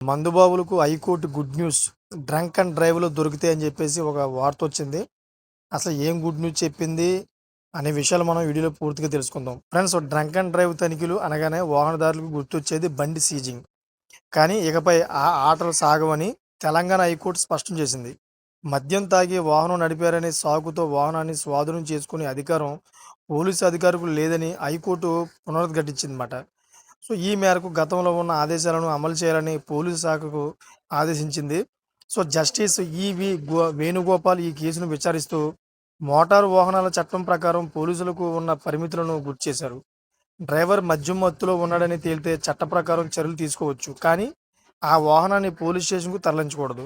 మందుబాబులకు high court good news. Drunk and డ్రైవ్‌లో దొరికితాయి అని చెప్పేసి ఒక వార్తొచ్చింది. అసలు ఏం గుడ్ న్యూస్ చెప్పింది అనే విషయాలు మనం వీడియోలో పూర్తిగా తెలుసుకుందాం. ఫ్రెండ్స్, డ్రంక్ అండ్ డ్రైవ్ తనిఖీలు అనగానే వాహనదారులకు గుర్తొచ్చేది బండి సీజింగ్. కానీ ఇకపై ఆ ఆటలు సాగవని తెలంగాణ హైకోర్టు స్పష్టం చేసింది. మద్యం తాగి వాహనం నడిపారనే సాకుతో వాహనాన్ని స్వాధీనం చేసుకునే అధికారం పోలీసు అధికారులకు లేదని హైకోర్టు పునరుద్ఘాటించిందన్నమాట. సో, ఈ మేరకు గతంలో ఉన్న ఆదేశాలను అమలు చేయాలని పోలీసు శాఖకు ఆదేశించింది. సో, జస్టిస్ వేణుగోపాల్ ఈ కేసును విచారిస్తూ మోటారు వాహనాల చట్టం ప్రకారం పోలీసులకు ఉన్న పరిమితులను గుర్తు చేశారు. డ్రైవర్ మద్యం మత్తులో ఉన్నాడని తేలితే చట్ట ప్రకారం చర్యలు తీసుకోవచ్చు. కానీ ఆ వాహనాన్ని పోలీస్ స్టేషన్‌కు తరలించకూడదు.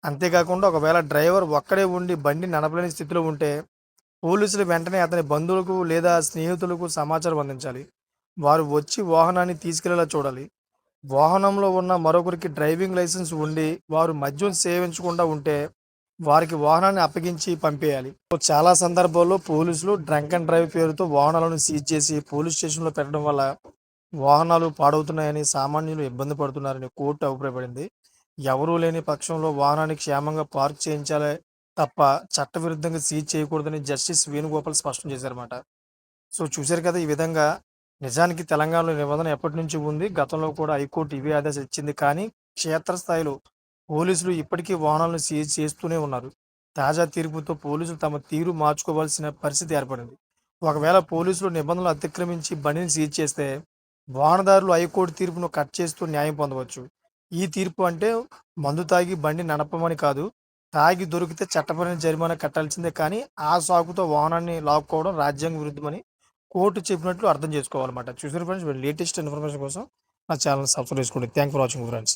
అంతేకాకుండా ఒకవేళ డ్రైవర్ ఒక్కడే ఉండి బండి నడపలేని స్థితిలో ఉంటే పోలీసులు వెంటనే అతని బంధువులకు లేదా స్నేహితులకు సమాచారం అందించాలి. వారు వచ్చి వాహనాన్ని తీసుకెళ్లేలా చూడాలి. వాహనంలో ఉన్న మరొకరికి డ్రైవింగ్ లైసెన్స్ ఉండి వారు మద్యం సేవించకుండా ఉంటే వారికి వాహనాన్ని అప్పగించి పంపేయాలి. సో, చాలా సందర్భాల్లో పోలీసులు డ్రంక్ అండ్ డ్రైవ్ పేరుతో వాహనాలను సీజ్ చేసి పోలీస్ స్టేషన్‌లో పెట్టడం వల్ల వాహనాలు పాడవుతున్నాయని, సామాన్యులు ఇబ్బంది పడుతున్నారని కోర్టు అభిప్రాయపడింది. ఎవరూ లేని పక్షంలో వాహనాన్ని క్షేమంగా పార్క్ చేయించాలే తప్ప చట్టవిరుద్ధంగా సీజ్ చేయకూడదని జస్టిస్ వేణుగోపాల్ స్పష్టం చేశారన్నమాట. సో, చూశారు కదా! ఈ విధంగా నిజానికి తెలంగాణలో నిబంధన ఎప్పటినుంచి ఉంది. గతంలో కూడా హైకోర్టు ఇవే ఆదేశాలు ఇచ్చింది. కానీ క్షేత్రస్థాయిలో పోలీసులు ఇప్పటికీ వాహనాలను సీజ్ చేస్తూనే ఉన్నారు. తాజా తీర్పుతో పోలీసులు తమ తీరు మార్చుకోవాల్సిన పరిస్థితి ఏర్పడింది. ఒకవేళ పోలీసులు నిబంధనలు అతిక్రమించి బండిని సీజ్ చేస్తే వాహనదారులు హైకోర్టు తీర్పును కట్ చేస్తూ న్యాయం పొందవచ్చు. ఈ తీర్పు అంటే మందు తాగి బండి నడపమని కాదు. తాగి దొరికితే చట్టపరమైన జరిమానా కట్టాల్సిందే. కానీ ఆ సాకుతో వాహనాన్ని లాక్కోవడం రాజ్యాంగ విరుద్ధమని కోర్టు చెప్పినట్లు అర్థం చేసుకోవాలన్నమాట. చూసారు ఫ్రెండ్స్, లేటెస్ట్ ఇన్ఫర్మేషన్ కోసం నా ఛానల్ సబ్స్క్రైబ్ చేసుకోండి. Thanks for watching friends.